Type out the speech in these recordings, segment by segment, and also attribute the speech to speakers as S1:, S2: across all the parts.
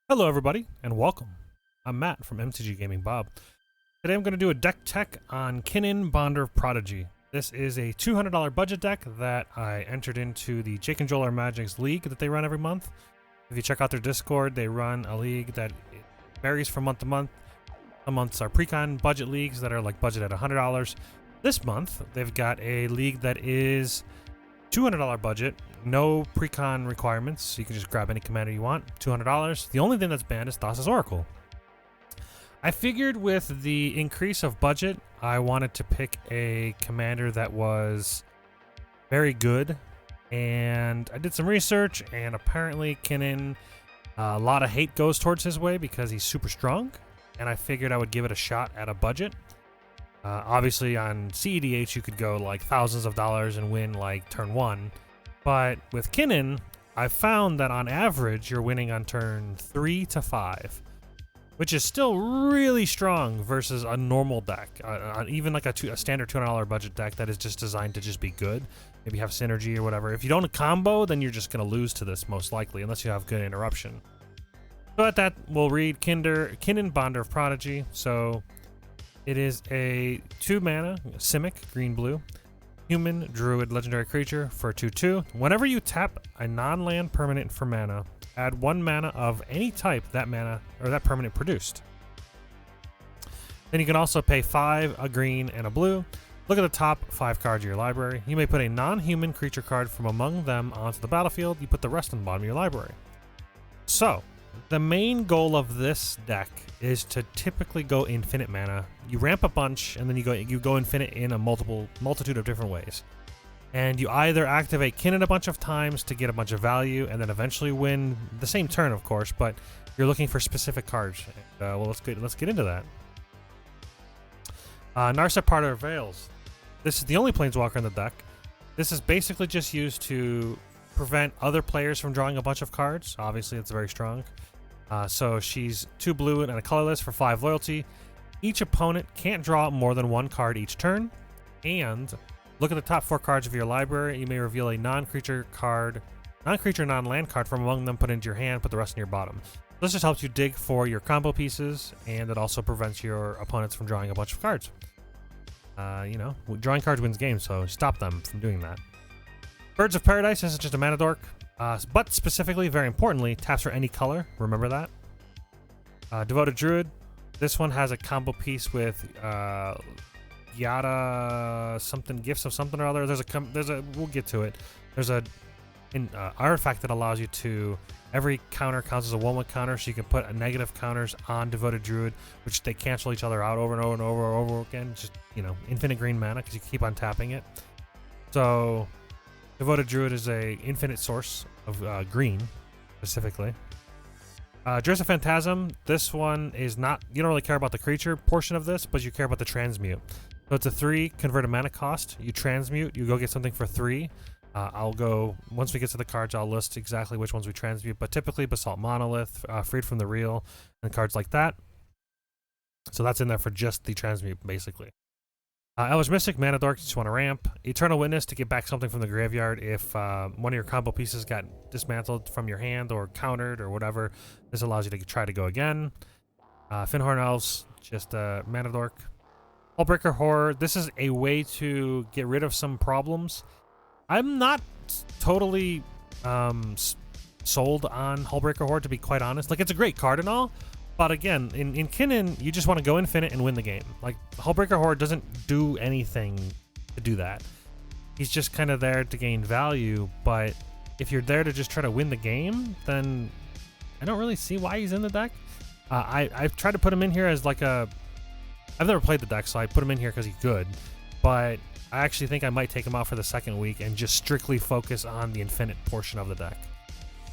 S1: Hello everybody, and welcome. I'm Matt from MTG Gaming Bob. Today I'm going to do a deck tech on Kinnan, Bonder of Prodigy. This is a $200 budget deck that I entered into the Jake and Joel Are Magic's league that they run every month. If you check out their Discord, they run a league that varies from month to month. Some months are pre-con budget leagues that are like budget at $100. This month, they've got a league that is $200 budget, no pre-con requirements, so you can just grab any commander you want, $200. The only thing that's banned is Thassa's Oracle. I figured with the increase of budget, I wanted to pick a commander that was very good, and I did some research, and apparently Kinnan, a lot of hate goes towards his way because he's super strong, and I figured I would give it a shot at a budget. Obviously on CEDH you could go like thousands of dollars and win like turn 1, but with Kinnan I found that on average you're winning on turn 3 to 5, which is still really strong versus a normal deck, even like a standard $200 budget deck that is just designed to just be good, maybe have synergy or whatever. If you don't combo, then you're just going to lose to this most likely unless you have good interruption. So at that we'll read Kinnan, Bonder of Prodigy. So it is a 2-mana, Simic, green-blue, human, druid, legendary creature for 2/2. Whenever you tap a non-land permanent for mana, add 1 mana of any type that mana or that permanent produced. Then you can also pay 5, a green, and a blue. Look at the top 5 cards of your library. You may put a non-human creature card from among them onto the battlefield. You put the rest on the bottom of your library. So the main goal of this deck is to typically go infinite mana. You ramp a bunch, and then you go infinite in a multitude of different ways. And you either activate Kinnan a bunch of times to get a bunch of value, and then eventually win the same turn, of course. But you're looking for specific cards. Well, let's get into that. Narset Parter of Veils. This is the only Planeswalker in the deck. This is basically just used to prevent other players from drawing a bunch of cards. Obviously, it's very strong. So she's 2 blue and a colorless for 5 loyalty. Each opponent can't draw more than 1 card each turn. And look at the top 4 cards of your library. You may reveal a non-creature, non-land card from among them, put into your hand, put the rest in your bottom. This just helps you dig for your combo pieces, and it also prevents your opponents from drawing a bunch of cards. Drawing cards wins games, so stop them from doing that. Birds of Paradise, this is just a mana dork, but specifically, very importantly, taps for any color. Remember that. Devoted Druid. This one has a combo piece with Yada something, gifts of something or other. We'll get to it. There's an artifact that allows you to, every counter counts as a 1/1 counter, so you can put a negative counters on Devoted Druid, which they cancel each other out over and over and over and over again. Just, infinite green mana because you keep on tapping it. So Devoted Druid is a infinite source of green, specifically. Dress of Phantasm, this one is not, you don't really care about the creature portion of this, but you care about the transmute. So it's a 3 converted mana cost. You transmute, you go get something for 3. Once we get to the cards, I'll list exactly which ones we transmute, but typically Basalt Monolith, Freed from the Real, and cards like that. So that's in there for just the transmute, basically. Elvish Mystic, mana dork, you just want to ramp. Eternal Witness to get back something from the graveyard if one of your combo pieces got dismantled from your hand or countered or whatever. This allows you to try to go again. Finhorn Elves, just mana dork. Hullbreaker Horror, this is a way to get rid of some problems. I'm not totally sold on Hullbreaker Horror, to be quite honest. Like, it's a great card and all, but again, in Kinnan, you just want to go infinite and win the game. Like, Hullbreaker Horror doesn't do anything to do that. He's just kind of there to gain value, but if you're there to just try to win the game, then I don't really see why he's in the deck. I've tried to put him in here as like I've never played the deck, so I put him in here because he's good, but I actually think I might take him out for the second week and just strictly focus on the infinite portion of the deck.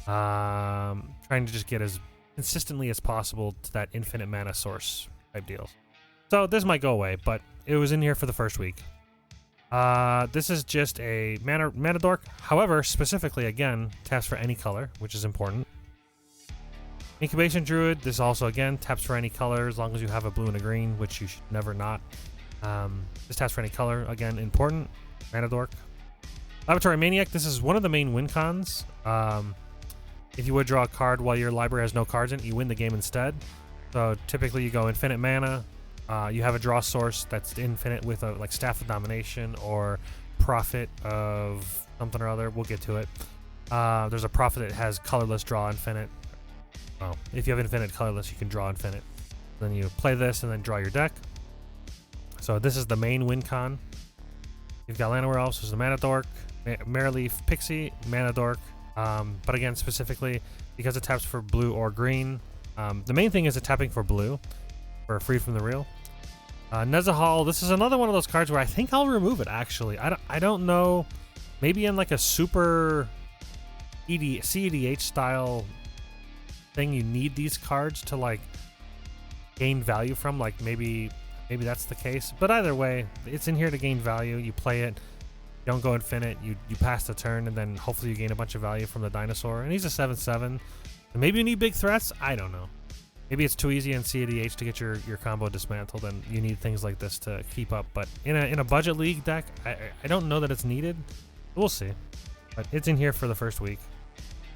S1: Trying to just get as consistently as possible to that infinite mana source type deals. So this might go away, but it was in here for the first week. This is just a mana dork. However, specifically, again, taps for any color, which is important. Incubation Druid, this also, again, taps for any color as long as you have a blue and a green, which you should never not. This taps for any color, again, important. Mana dork. Laboratory Maniac, this is one of the main win cons. if you would draw a card while your library has no cards in it, you win the game instead. So typically you go infinite mana, you have a draw source that's infinite with a like Staff of Domination or Prophet of something or other. We'll get to it. There's a Prophet that has colorless draw infinite. Oh, if you have infinite colorless, you can draw infinite. Then you play this and then draw your deck. So this is the main win con. You've got Llanowar Elves, which is the Mana Dork, Maraleaf Pixie, Mana Dork. But again, specifically because it taps for blue or green. The main thing is it tapping for blue, for Free from the Real. Nezahal, this is another one of those cards where I think I'll remove it. Actually, I don't know. Maybe in like a super CEDH style thing, you need these cards to like gain value from. Like maybe that's the case. But either way, it's in here to gain value. You play it. You don't go infinite. You pass the turn, and then hopefully you gain a bunch of value from the dinosaur. And he's a 7/7. And maybe you need big threats. I don't know. Maybe it's too easy in CEDH to get your combo dismantled, and you need things like this to keep up. But in a budget league deck, I don't know that it's needed. We'll see. But it's in here for the first week.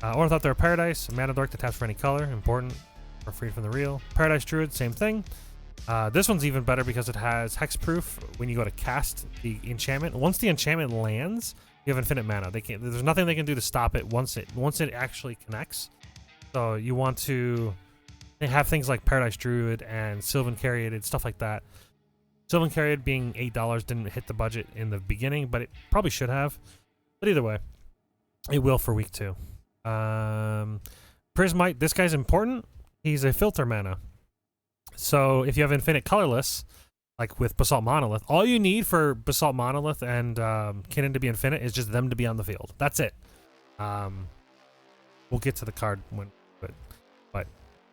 S1: Ornithopter of Paradise, Mana Dork that taps for any color, important for Free from the Real. Paradise Druid, same thing. This one's even better because it has hexproof when you go to cast the enchantment. Once the enchantment lands, you have infinite mana. There's nothing they can do to stop it once it actually connects. So you want to have things like Paradise Druid and Sylvan Caryatid, stuff like that. Sylvan Caryatid being $8 didn't hit the budget in the beginning, but it probably should have. But either way, it will for week 2. Prismite, this guy's important. He's a filter mana. So if you have infinite colorless, like with Basalt Monolith, all you need for Basalt Monolith and Kinnan to be infinite is just them to be on the field. That's it. We'll get to the card when, but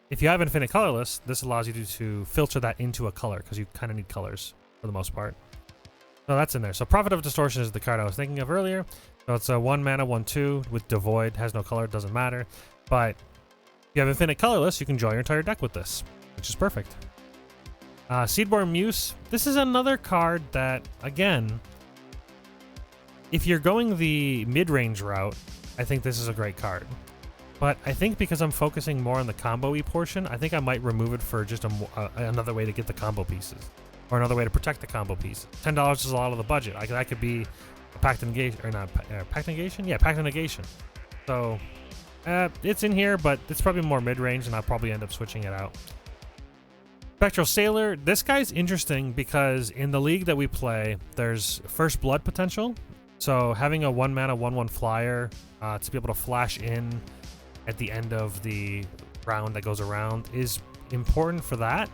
S1: if you have infinite colorless, this allows you to filter that into a color because you kind of need colors for the most part. So that's in there. So Prophet of Distortion is the card I was thinking of earlier. So it's a 1 mana 1/2 with Devoid, has no color, doesn't matter. But if you have infinite colorless, you can draw your entire deck with this, which is perfect. Seedborn Muse. This is another card that, again, if you're going the mid-range route, I think this is a great card. But I think because I'm focusing more on the combo-y portion, I think I might remove it for just another way to get the combo pieces. Or another way to protect the combo pieces. $10 is a lot of the budget. That could be a Pact of Negation, or not, Pact of Negation? Yeah, Pact of Negation. So, it's in here, but it's probably more mid-range, and I'll probably end up switching it out. Spectral Sailor. This guy's interesting because in the league that we play, there's First Blood potential. So having a 1 mana 1/1 flyer to be able to flash in at the end of the round that goes around is important for that.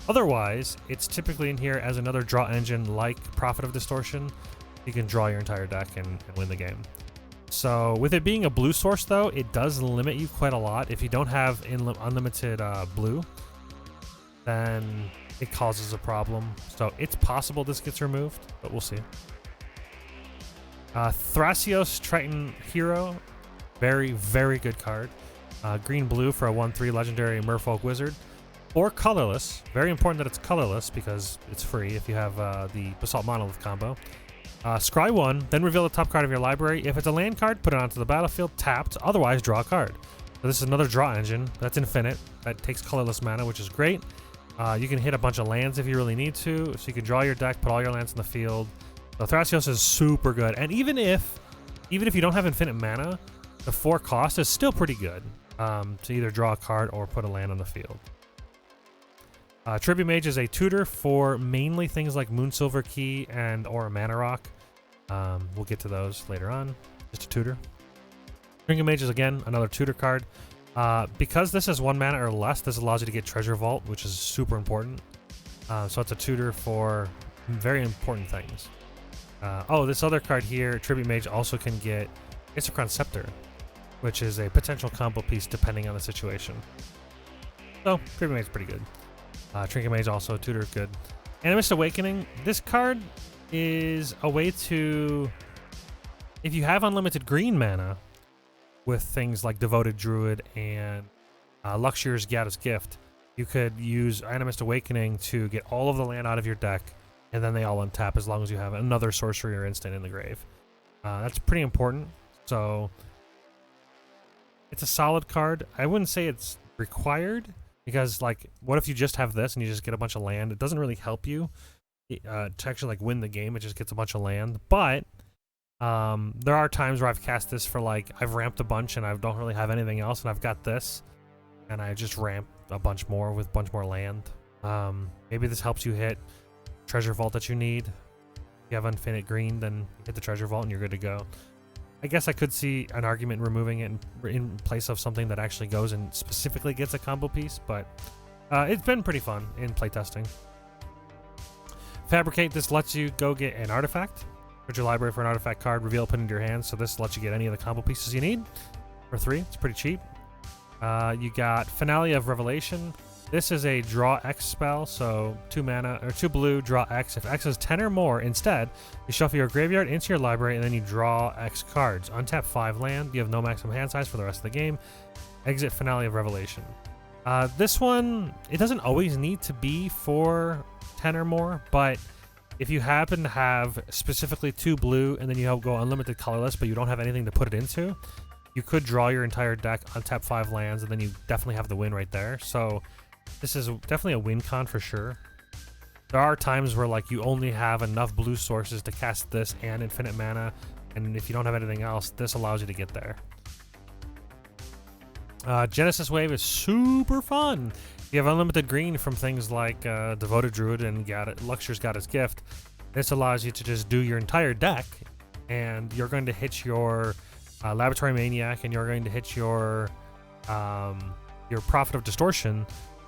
S1: Otherwise, it's typically in here as another draw engine like Prophet of Distortion. You can draw your entire deck and win the game. So with it being a blue source, though, it does limit you quite a lot. If you don't have unlimited blue, then it causes a problem. So it's possible this gets removed, but we'll see. Thrasios Triton Hero. Very, very good card. Green-blue for a 1/3 legendary Merfolk Wizard. Or colorless. Very important that it's colorless because it's free if you have the Basalt Monolith combo. Scry 1, then reveal the top card of your library. If it's a land card, put it onto the battlefield tapped. Otherwise, draw a card. So this is another draw engine. That's infinite. That takes colorless mana, which is great. You can hit a bunch of lands if you really need to. So you can draw your deck, put all your lands in the field. So Thrasios is super good. And even if you don't have infinite mana, the 4 cost is still pretty good to either draw a card or put a land on the field. Tribute Mage is a tutor for mainly things like Moonsilver Key or a Mana Rock. We'll get to those later on. Just a tutor. Tribute Mage is, again, another tutor card. Because this is 1 mana or less, this allows you to get Treasure Vault, which is super important. So it's a tutor for very important things. This other card here, Tribute Mage, also can get Isochron Scepter, which is a potential combo piece depending on the situation. So, Tribute Mage is pretty good. Trinket Mage also, tutor good. Animist Awakening. This card is a way to, if you have unlimited green mana with things like Devoted Druid and Luxur's Gada's Gift, you could use Animist Awakening to get all of the land out of your deck, and then they all untap as long as you have another sorcery or instant in the grave. That's pretty important. So It's a solid card. I wouldn't say it's required, because like, what if you just have this and you just get a bunch of land? It doesn't really help you to actually like win the game. It just gets a bunch of land. But there are times where I've cast this for like, I've ramped a bunch and I don't really have anything else, and I've got this, and I just ramp a bunch more with a bunch more land. Maybe this helps you hit treasure vault that you need. If you have infinite green, then you hit the treasure vault and you're good to go. I guess I could see an argument removing it in place of something that actually goes and specifically gets a combo piece, but it's been pretty fun in playtesting. Fabricate, this lets you go get an artifact. Put your library for an artifact card, reveal, put it into your hand, so this lets you get any of the combo pieces you need for 3. It's pretty cheap. You got Finale of Revelation. This is a draw X spell, so 2 mana, or 2 blue, draw X. If X is 10 or more, instead, you shuffle your graveyard into your library and then you draw X cards. Untap 5 land. You have no maximum hand size for the rest of the game. Exit Finale of Revelation. This one, it doesn't always need to be for 10 or more, but if you happen to have specifically 2 blue and then you go unlimited colorless, but you don't have anything to put it into, you could draw your entire deck, untap 5 lands, and then you definitely have the win right there. So this is definitely a win con for sure. There are times where like you only have enough blue sources to cast this and infinite mana, and if you don't have anything else, this allows you to get there. Genesis Wave is super fun. You have unlimited green from things like Devoted Druid and Luxure's Goddess Gift. This allows you to just do your entire deck, and you're going to hit your Laboratory Maniac, and you're going to hit your Prophet of Distortion.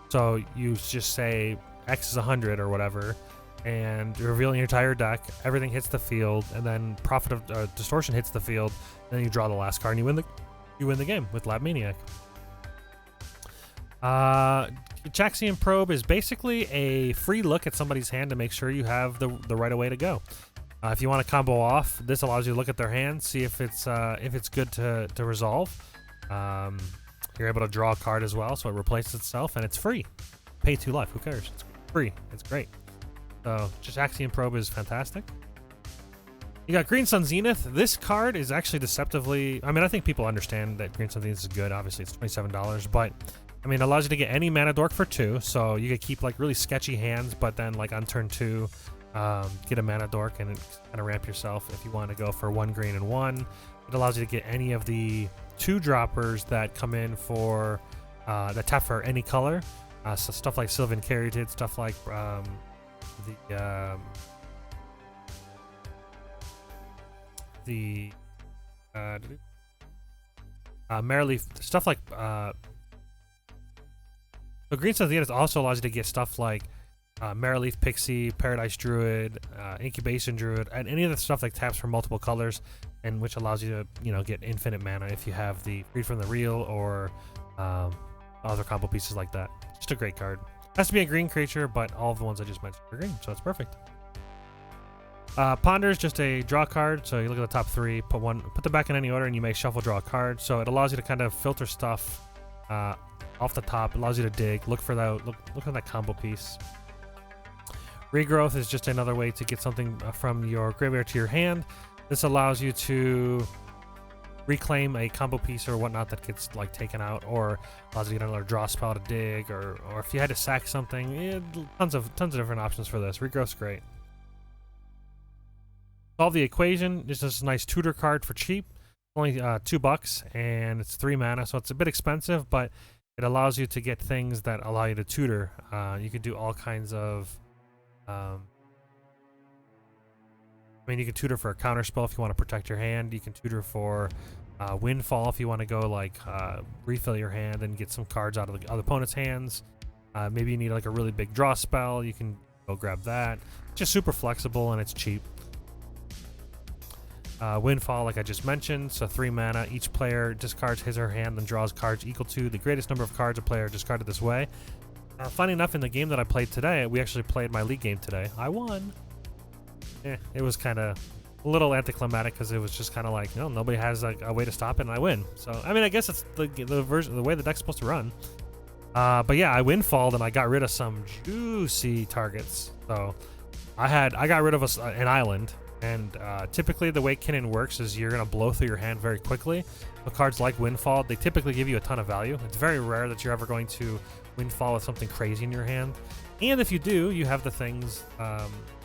S1: So you just say X is 100 or whatever, and you're revealing your entire deck. Everything hits the field, and then Prophet of Distortion hits the field. And then you draw the last card, and you win the game with Lab Maniac. Gitaxian Probe is basically a free look at somebody's hand to make sure you have the right way to go. If you want to combo off, this allows you to look at their hand, see if it's good to resolve. You're able to draw a card as well, so it replaces itself, and it's free. Pay 2 life, who cares? It's free. It's great. So Gitaxian Probe is fantastic. You got Green Sun Zenith. This card is actually deceptively... I mean, I think people understand that Green Sun Zenith is good. Obviously, it's $27, but... I mean, it allows you to get any mana dork for 2, so you could keep like really sketchy hands, but then like on turn 2, get a mana dork and kind of ramp yourself if you want to go for 1 green and 1. It allows you to get any of the 2-droppers that come in for that tap for any color. So stuff like Sylvan Caryatid, stuff like Maraleaf, stuff like so Green Sun Zenith also allows you to get stuff like Maraleaf Pixie, Paradise Druid, Incubation Druid, and any of the stuff that taps for multiple colors, and which allows you to get infinite mana if you have the Freed from the Real or other combo pieces like that. Just a great card. Has to be a green creature, but all of the ones I just mentioned are green, so it's perfect. Ponder is just a draw card, so you look at the top 3, put them back in any order, and you may shuffle draw a card. So it allows you to kind of filter stuff off the top. It allows you to dig, look for that combo piece. Regrowth is just another way to get something from your graveyard to your hand. This allows you to reclaim a combo piece or whatnot that gets like taken out, or allows you to get another draw spell to dig, or if you had to sack something, tons of different options for this. Regrowth's great. Solve the Equation. This is a nice tutor card for cheap. Only $2, and it's 3 mana, so it's a bit expensive, but it allows you to get things that allow you to tutor. You could do all kinds of... I mean, you can tutor for a counterspell if you want to protect your hand. You can tutor for Windfall if you want to go like refill your hand and get some cards out of the other opponent's hands. Maybe you need like a really big draw spell. You can go grab that. It's just super flexible and it's cheap. Windfall, like I just mentioned, so 3 mana. Each player discards his or her hand and draws cards equal to the greatest number of cards a player discarded this way. Funny enough, in the game that I played today, we actually played my league game today. I won. It was kind of a little anticlimactic because it was just kind of like, nobody has like a way to stop it, and I win. So I mean, I guess it's the way the deck's supposed to run. But yeah, I windfalled and I got rid of some juicy targets. So I got rid of an island. And typically the way Kinnan works is you're going to blow through your hand very quickly. But cards like Windfall, they typically give you a ton of value. It's very rare that you're ever going to Windfall with something crazy in your hand. And if you do, you have the things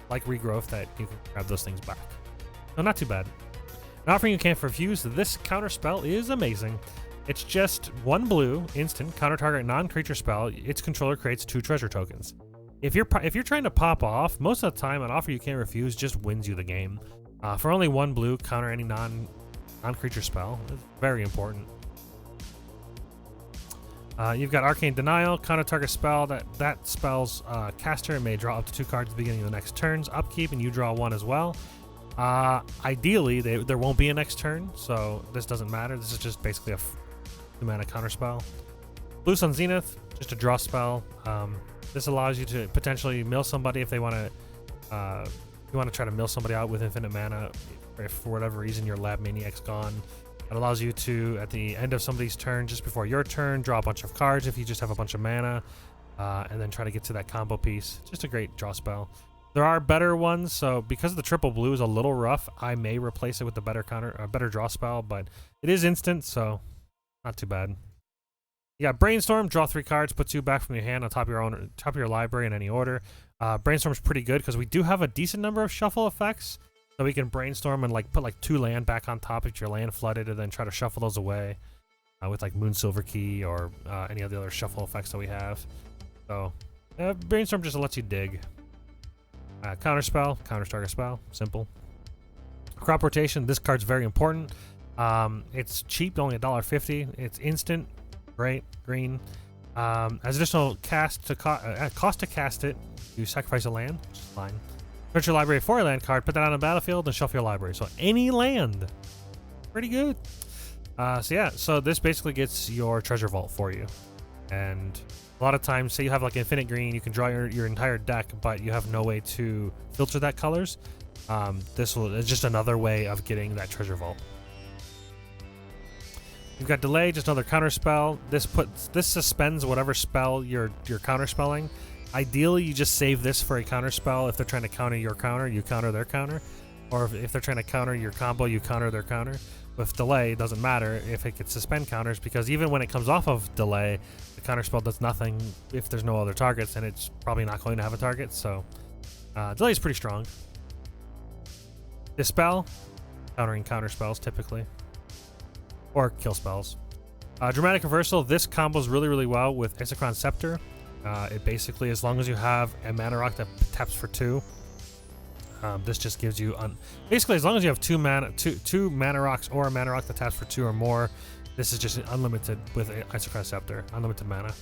S1: like Regrowth that you can grab those things back. So not too bad. An offering you can't refuse, this Counterspell is amazing. It's just 1 blue, instant, counter target non-creature spell. Its controller creates 2 treasure tokens. If you're trying to pop off, most of the time an offer you can't refuse just wins you the game. For only 1 blue, counter any non-creature spell. It's very important. You've got Arcane Denial, counter target spell. That spell's caster may draw up to 2 cards at the beginning of the next turn's upkeep, and you draw 1 as well. Ideally, there won't be a next turn, so this doesn't matter. This is just basically a 2-mana counter spell. Blue Sun Zenith, just a draw spell. This allows you to potentially mill somebody if they want to. You want to try to mill somebody out with infinite mana. If for whatever reason your Lab Maniac's gone, it allows you to, at the end of somebody's turn, just before your turn, draw a bunch of cards if you just have a bunch of mana, and then try to get to that combo piece. Just a great draw spell. There are better ones, so because the triple blue is a little rough, I may replace it with a better draw spell, but it is instant, so not too bad. You got Brainstorm, draw 3 cards, put 2 back from your hand on top of your library in any order. Brainstorm's pretty good because we do have a decent number of shuffle effects, so we can brainstorm and like put like 2 land back on top if your land flooded, and then try to shuffle those away with like Moonsilver Key or any of the other shuffle effects that we have. So Brainstorm just lets you dig. Counterspell, counter target spell, simple. Crop rotation, this card's very important. It's cheap, only $1.50. It's instant, great, green. As additional cost to cast it, you sacrifice a land, which is fine. Search your library for a land card, put that on the battlefield, and shuffle your library. So any land, pretty good. So this basically gets your treasure vault for you. And a lot of times, say you have like infinite green, you can draw your entire deck, but you have no way to filter that colors. It's just another way of getting that treasure vault. You've got delay, just another counter spell. This suspends whatever spell you're counterspelling. Ideally, you just save this for a counter spell. If they're trying to counter your counter, you counter their counter. Or if they're trying to counter your combo, you counter their counter. With delay, it doesn't matter if it could suspend counters, because even when it comes off of delay, the counter spell does nothing if there's no other targets, and it's probably not going to have a target. So delay is pretty strong. Dispel, countering counter spells typically, or kill spells. Dramatic Reversal, this combos really, really well with Isochron Scepter. It basically, as long as you have a mana rock that taps for 2, this just gives you basically, as long as you have two mana rocks or a mana rock that taps for 2 or more, this is just unlimited with Isochron Scepter, unlimited mana.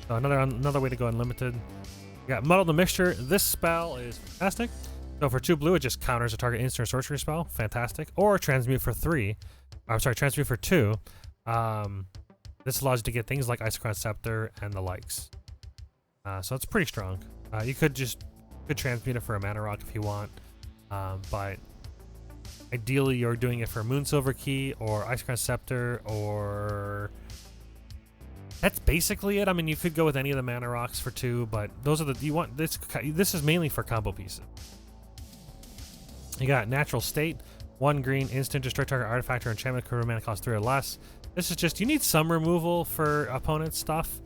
S1: So another way to go unlimited. You got Muddle the Mixture. This spell is fantastic. So for 2 blue, it just counters a target instant or sorcery spell. Fantastic. Or transmute for 3. Transmute for 2. This allows you to get things like Isochron Scepter and the likes. So it's pretty strong. You could transmute it for a mana rock if you want, but ideally you're doing it for Moonsilver Key or Isochron Scepter, or that's basically it. I mean, you could go with any of the mana rocks for 2, but those are you want. This is mainly for combo pieces. You got Natural State, 1 green, instant, destroy target artifact or enchantment, could mana cost 3 or less. This is just, you need some removal for opponent stuff.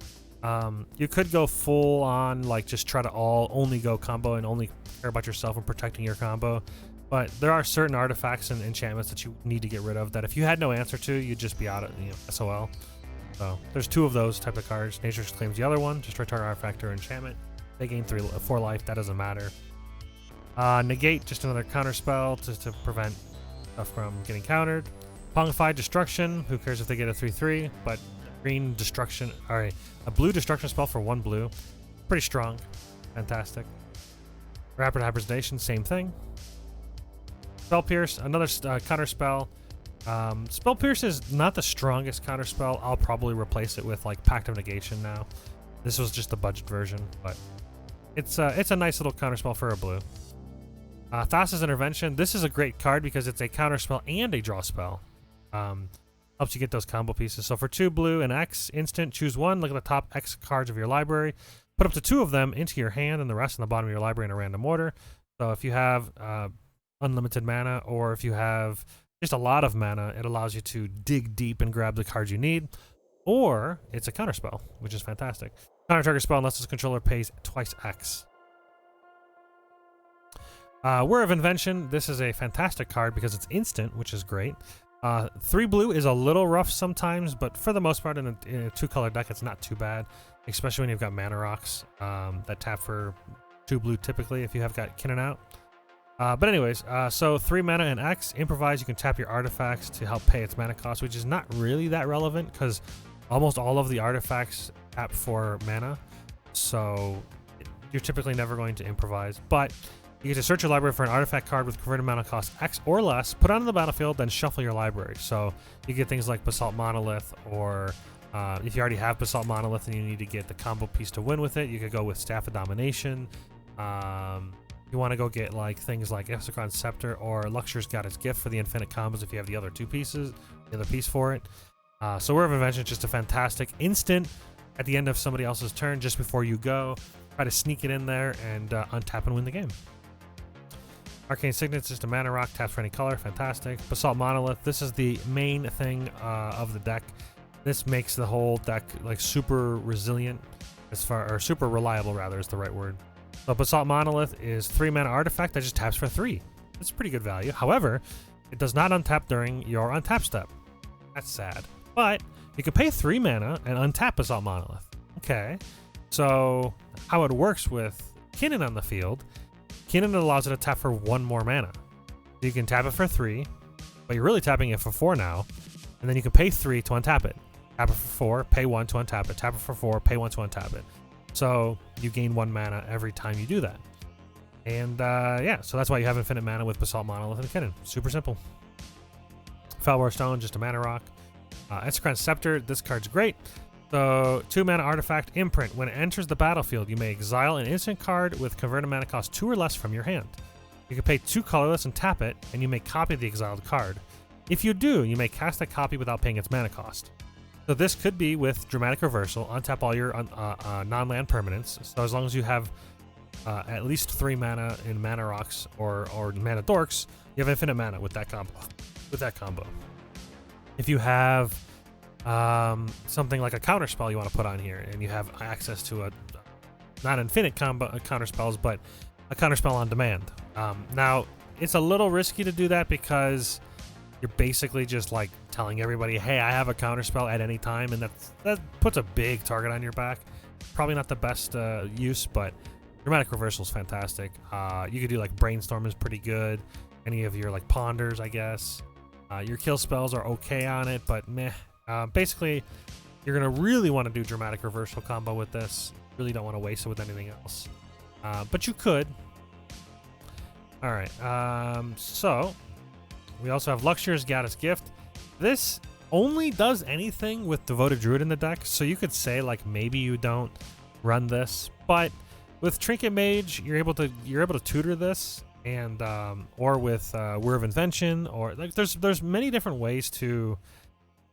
S1: You could go full on, like just try to only go combo and only care about yourself and protecting your combo. But there are certain artifacts and enchantments that you need to get rid of that if you had no answer to, you'd just be out of SOL. So there's 2 of those type of cards. Nature claims the other one, destroy target artifact or enchantment. They gain 4 life, that doesn't matter. Negate, just another counter spell to prevent stuff from getting countered. Pongified Destruction, who cares if they get a 3/3, but green destruction, a blue destruction spell for 1 blue. Pretty strong. Fantastic. Rapid Hibernation, same thing. Spell Pierce, another counter spell. Spell Pierce is not the strongest counter spell. I'll probably replace it with like Pact of Negation now. This was just the budget version, but it's a nice little counter spell for a blue. Thrasios Intervention, this is a great card because it's a counter spell and a draw spell. Helps you get those combo pieces. So for 2 blue and X, instant, choose 1, look at the top X cards of your library, put up to 2 of them into your hand and the rest in the bottom of your library in a random order. So if you have unlimited mana, or if you have just a lot of mana, it allows you to dig deep and grab the cards you need, or it's a counterspell, which is fantastic. Counter-target spell unless its controller pays twice X. Whir of Invention. This is a fantastic card because it's instant, which is great. 3 blue is a little rough sometimes, but for the most part in a 2-color deck, it's not too bad, especially when you've got mana rocks that tap for 2 blue typically if you have got Kinnan out. But anyways, so 3 mana and X. Improvise, you can tap your artifacts to help pay its mana cost, which is not really that relevant because almost all of the artifacts tap for mana, so you're typically never going to improvise. But you get to search your library for an artifact card with converted mana cost X or less, put it on the battlefield, then shuffle your library. So you get things like Basalt Monolith, or if you already have Basalt Monolith and you need to get the combo piece to win with it, you could go with Staff of Domination. You want to go get like things like Exocrine Scepter or Luxure's Goddess Gift for the infinite combos if you have the other 2 pieces, the other piece for it. So Whir of Invention is just a fantastic instant at the end of somebody else's turn, just before you go. Try to sneak it in there and untap and win the game. Arcane Signet is just a mana rock, taps for any color, fantastic. Basalt Monolith, this is the main thing of the deck. This makes the whole deck like super resilient, or super reliable rather is the right word. So Basalt Monolith is 3 mana artifact that just taps for 3. It's pretty good value. However, it does not untap during your untap step. That's sad. But you can pay 3 mana and untap Basalt Monolith. Okay, so how it works with Kinnan on the field, Kinnan allows it to tap for 1 more mana. You can tap it for 3, but you're really tapping it for 4 now, and then you can pay 3 to untap it. Tap it for 4, pay 1 to untap it. Tap it for 4, pay 1 to untap it. So you gain 1 mana every time you do that. And yeah, so that's why you have infinite mana with Basalt Monolith and Kinnan. Super simple. Fellwar Stone, just a mana rock. Exocrine Scepter, this card's great. So 2 mana artifact, Imprint. When it enters the battlefield, you may exile an instant card with converted mana cost 2 or less from your hand. You can pay 2 colorless and tap it, and you may copy the exiled card. If you do, you may cast that copy without paying its mana cost. So this could be with Dramatic Reversal, untap all your non-land permanents. So as long as you have at least 3 mana in mana rocks or mana dorks, you have infinite mana with that combo. If you have something like a counterspell you want to put on here, and you have access to a not infinite counterspells, but a counterspell on demand. Now it's a little risky to do that because you're basically just like telling everybody, hey, I have a counterspell at any time, and that puts a big target on your back. Probably not the best use, but Dramatic Reversal is fantastic. You could do like Brainstorm is pretty good. Any of your like Ponders, I guess. Your kill spells are okay on it, but meh. Basically, you're going to really want to do Dramatic Reversal combo with this. Really don't want to waste it with anything else. But you could. Alright, so we also have Luxure's Goddess Gift. This only does anything with Devoted Druid in the deck, so you could say like maybe you don't run this, but with Trinket Mage, you're able to tutor this, and or with Whir of Invention, or like there's many different ways to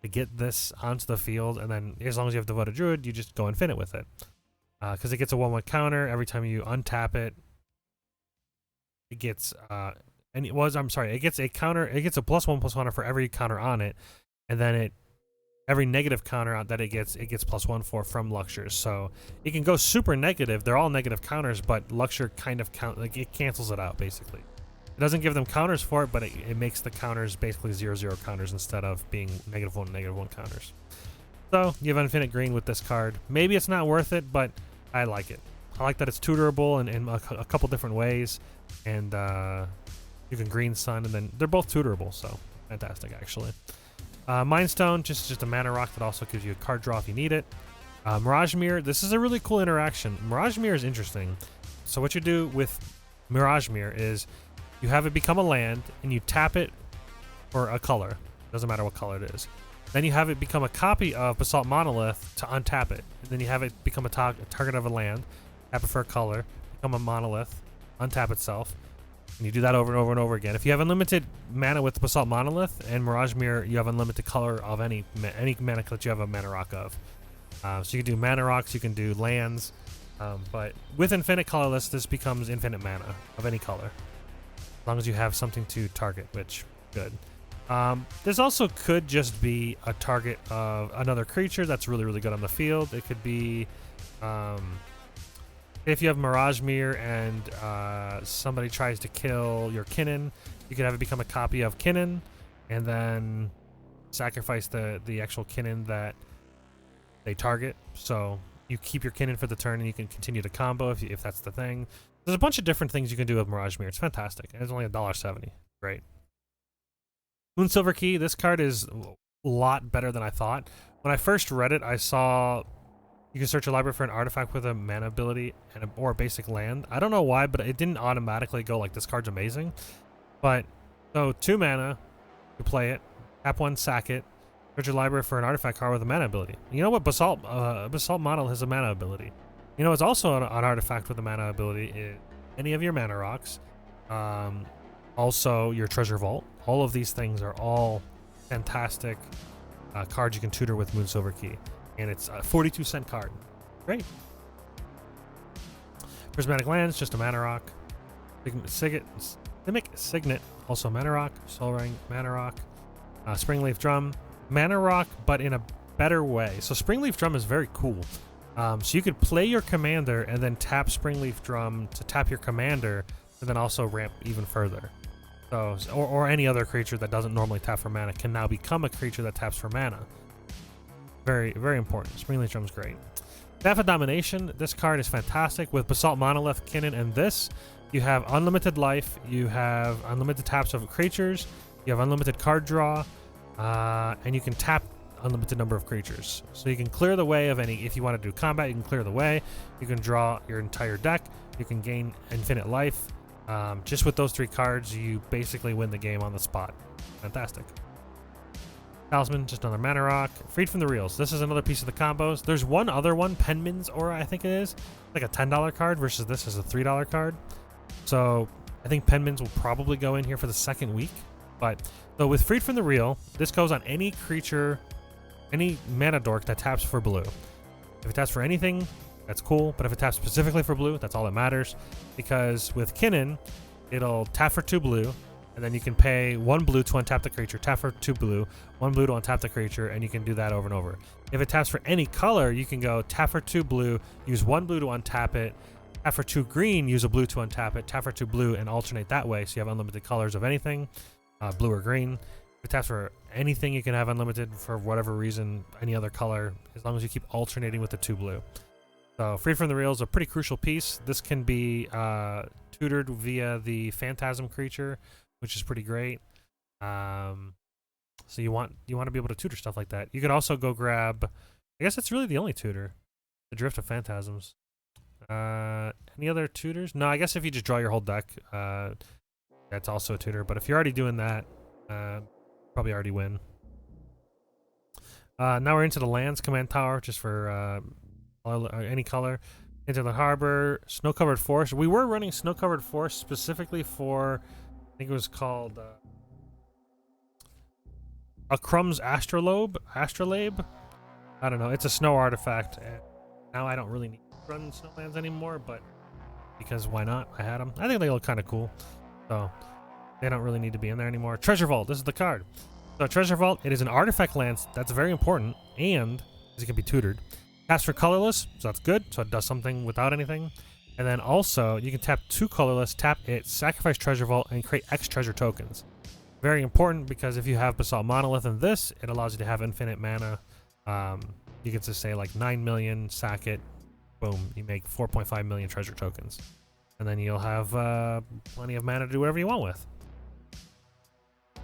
S1: get this onto the field, and then as long as you have Devoted Druid, you just go infinite with it, because it gets a 1/1 counter every time you untap it. It gets it gets a counter. It gets a +1/+1 for every counter on it, and then every negative counter that it gets +1 from Luxure. So it can go super negative. They're all negative counters, but Luxure kind of it cancels it out basically. It doesn't give them counters for it, but it makes the counters basically 0/0 counters instead of being -1/-1 counters. So you have infinite green with this card. Maybe it's not worth it, but I like it. I like that it's tutorable in a couple different ways, and you can green sun, and then they're both tutorable, so fantastic actually. Mind Stone, just a mana rock that also gives you a card draw if you need it. Mirage Mirror, this is a really cool interaction. Mirage Mirror is interesting. So what you do with Mirage Mirror is you have it become a land, and you tap it for a color. Doesn't matter what color it is. Then you have it become a copy of Basalt Monolith to untap it. And then you have it become a target of a land, tap it for a color, become a monolith, untap itself. And you do that over and over and over again. If you have unlimited mana with Basalt Monolith and Mirage Mirror, you have unlimited color of any mana that you have a mana rock of. So you can do mana rocks, you can do lands, but with infinite colorless, this becomes infinite mana of any color. as long as you have something to target, which good. This also could just be a target of another creature that's really, really good on the field. It could be, if you have Mirage Mirror and somebody tries to kill your Kinnan, you could have it become a copy of Kinnan, and then sacrifice the actual Kinnan that they target. So you keep your Kinnan for the turn, and you can continue to combo if that's the thing. There's a bunch of different things you can do with Mirage Mirror. It's fantastic. It's only $1.70. Great. Moonsilver Key, this card is a lot better than I thought. When I first read it, I saw you can search a library for an artifact with a mana ability or a basic land. I don't know why, but it didn't automatically go like, this card's amazing. But, so 2 mana, you play it, tap 1, sack it, search your library for an artifact card with a mana ability. You know what? Basalt Monolith has a mana ability. You know, it's also an artifact with a mana ability is any of your mana rocks. Also, your treasure vault. All of these things are all fantastic cards you can tutor with Moonsilver Key. And it's a 42-cent card. Great. Prismatic Lands, just a mana rock. Signet, also mana rock. Soul Ring, mana rock. Springleaf Drum, mana rock, but in a better way. So Springleaf Drum is very cool. So you could play your commander and then tap Springleaf Drum to tap your commander, and then also ramp even further. So, or any other creature that doesn't normally tap for mana can now become a creature that taps for mana. Very, very important. Springleaf Drum's great. Staff of Domination. This card is fantastic. With Basalt Monolith, Kinnan, and this, you have unlimited life. You have unlimited taps of creatures. You have unlimited card draw, and you can tap unlimited number of creatures. So you can clear the way of any. If you want to do combat, you can clear the way. You can draw your entire deck. You can gain infinite life. Just with those 3 cards, you basically win the game on the spot. Fantastic. Talisman, just another mana rock. Freed from the Reels. This is another piece of the combos. There's one other one, Penman's Aura, I think it is. Like a $10 card versus this is a $3 card. So I think Penman's will probably go in here for the 2nd week. But so with Freed from the Reel, this goes on any creature, any mana dork that taps for blue. If it taps for anything, that's cool. But if it taps specifically for blue, that's all that matters. Because with Kinnan, it'll tap for 2 blue. And then you can pay 1 blue to untap the creature, tap for 2 blue, 1 blue to untap the creature, and you can do that over and over. If it taps for any color, you can go tap for 2 blue, use 1 blue to untap it, tap for 2 green, use a blue to untap it, tap for 2 blue, and alternate that way so you have unlimited colors of anything, blue or green. If it taps for anything, you can have unlimited for whatever reason, any other color, as long as you keep alternating with the 2 blue. So Freed from the Reel is a pretty crucial piece. This can be tutored via the Phantasm creature, which is pretty great. So you want to be able to tutor stuff like that. You could also go grab, I guess it's really the only tutor, the Drift of Phantasms. Any other tutors? No, I guess if you just draw your whole deck, that's also a tutor. But if you're already doing that, probably already win. Now we're into the lands command tower, just for any color. Into the harbor, snow-covered forest. We were running snow-covered forest specifically for, I think it was called a Crumb's Astrolabe. I don't know. It's a snow artifact, and now I don't really need to run snowlands anymore, but because why not? I had them. I think they look kind of cool, so they don't really need to be in there anymore. Treasure Vault. This is the card. So Treasure Vault, it is an artifact land. That's very important, and it can be tutored. Taps for colorless, so that's good. So it does something without anything. And then also, you can tap 2 colorless, tap it, sacrifice Treasure Vault, and create X treasure tokens. Very important, because if you have Basalt Monolith in this, it allows you to have infinite mana. You can just say like 9 million, sack it, boom, you make 4.5 million treasure tokens. And then you'll have plenty of mana to do whatever you want with.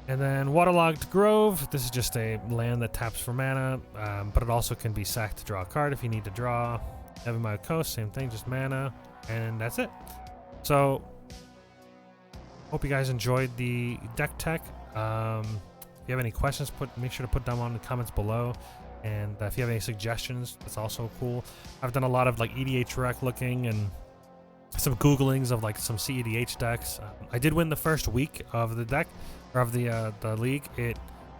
S1: And then Waterlogged Grove. This is just a land that taps for mana, but it also can be sacked to draw a card if you need to draw. Heaven Mile Coast, same thing, just mana, and that's it. So, hope you guys enjoyed the deck tech. If you have any questions, make sure to put them on the comments below. And if you have any suggestions, that's also cool. I've done a lot of like EDH rec looking and some Googlings of like some CEDH decks. I did win the first week of the deck, or of the league. It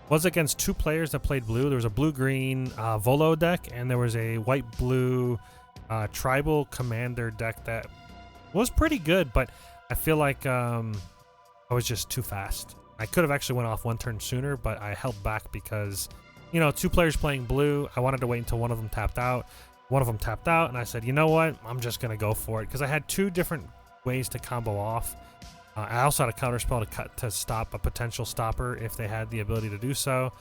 S1: was against 2 players that played blue. There was a blue-green Volo deck, and there was a white-blue tribal commander deck that was pretty good, but I feel like I was just too fast. I could have actually went off one turn sooner, but I held back because, you know, 2 players playing blue. I wanted to wait until one of them tapped out. One of them tapped out, and I said, you know what? I'm just going to go for it because I had 2 different ways to combo off. I also had a counterspell to stop a potential stopper if they had the ability to do so.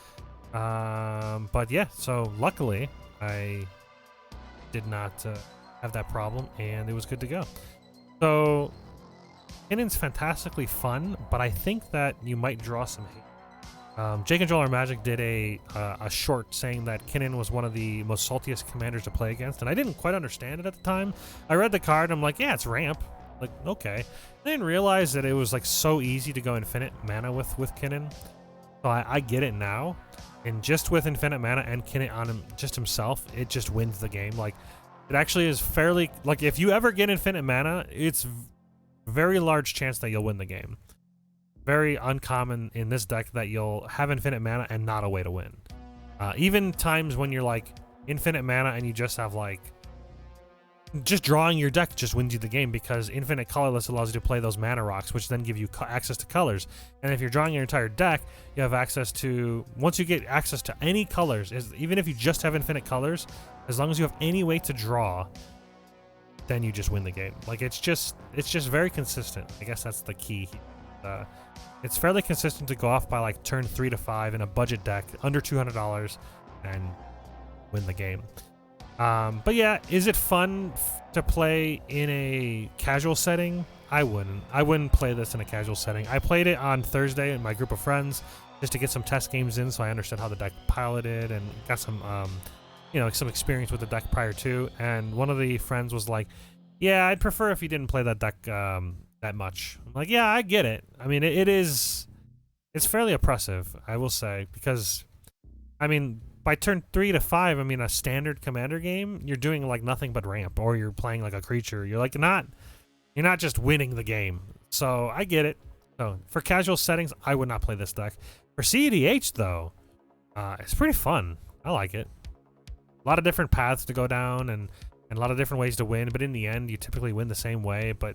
S1: But yeah, so luckily I did not have that problem, and it was good to go. So Kinnan's fantastically fun, but I think that you might draw some hate. Jake and Joel Are Magic did a short saying that Kinnan was one of the most saltiest commanders to play against, and I didn't quite understand it at the time. I read the card, and I'm like, yeah, it's ramp. Like, okay. I didn't realize that it was like so easy to go infinite mana with Kinnan. So I get it now. And just with infinite mana and Kinnan on him, just himself, it just wins the game. Like, it actually is fairly, like, if you ever get infinite mana, it's very large chance that you'll win the game. Very uncommon in this deck that you'll have infinite mana and not a way to win. Even times when you're like infinite mana and you just have like, just drawing your deck just wins you the game because infinite colorless allows you to play those mana rocks, which then give you access to colors. And if you're drawing your entire deck, you have access to, once you get access to any colors, even if you just have infinite colors, as long as you have any way to draw, then you just win the game. Like, it's just very consistent. I guess that's the key. It's fairly consistent to go off by like turn 3 to 5 in a budget deck under $200 and win the game. But yeah, is it fun to play in a casual setting? I wouldn't play this in a casual setting. I played it on Thursday in my group of friends just to get some test games in, so I understood how the deck piloted and got some, you know, some experience with the deck prior to. And one of the friends was like, "Yeah, I'd prefer if you didn't play that deck that much." I'm like, "Yeah, I get it. I mean, it's fairly oppressive, I will say, because, I mean, by turn 3 to 5, I mean, a standard commander game, you're doing like nothing but ramp, or you're playing like a creature. You're like you're not just winning the game. So I get it. So for casual settings, I would not play this deck. For CEDH though, it's pretty fun. I like it. A lot of different paths to go down and a lot of different ways to win, but in the end, you typically win the same way. But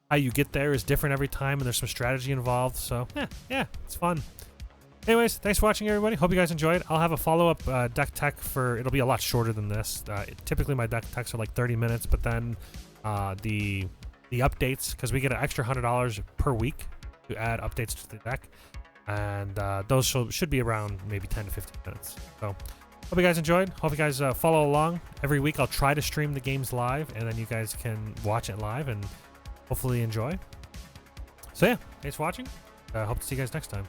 S1: how you get there is different every time, and there's some strategy involved. So yeah, it's fun. Anyways, thanks for watching, everybody. Hope you guys enjoyed. I'll have a follow-up deck tech it'll be a lot shorter than this. Typically, my deck techs are like 30 minutes, but then the updates, because we get an extra $100 per week to add updates to the deck, and those should be around maybe 10 to 15 minutes. So, hope you guys enjoyed. Hope you guys follow along. Every week, I'll try to stream the games live, and then you guys can watch it live and hopefully enjoy. So yeah, thanks for watching. Hope to see you guys next time.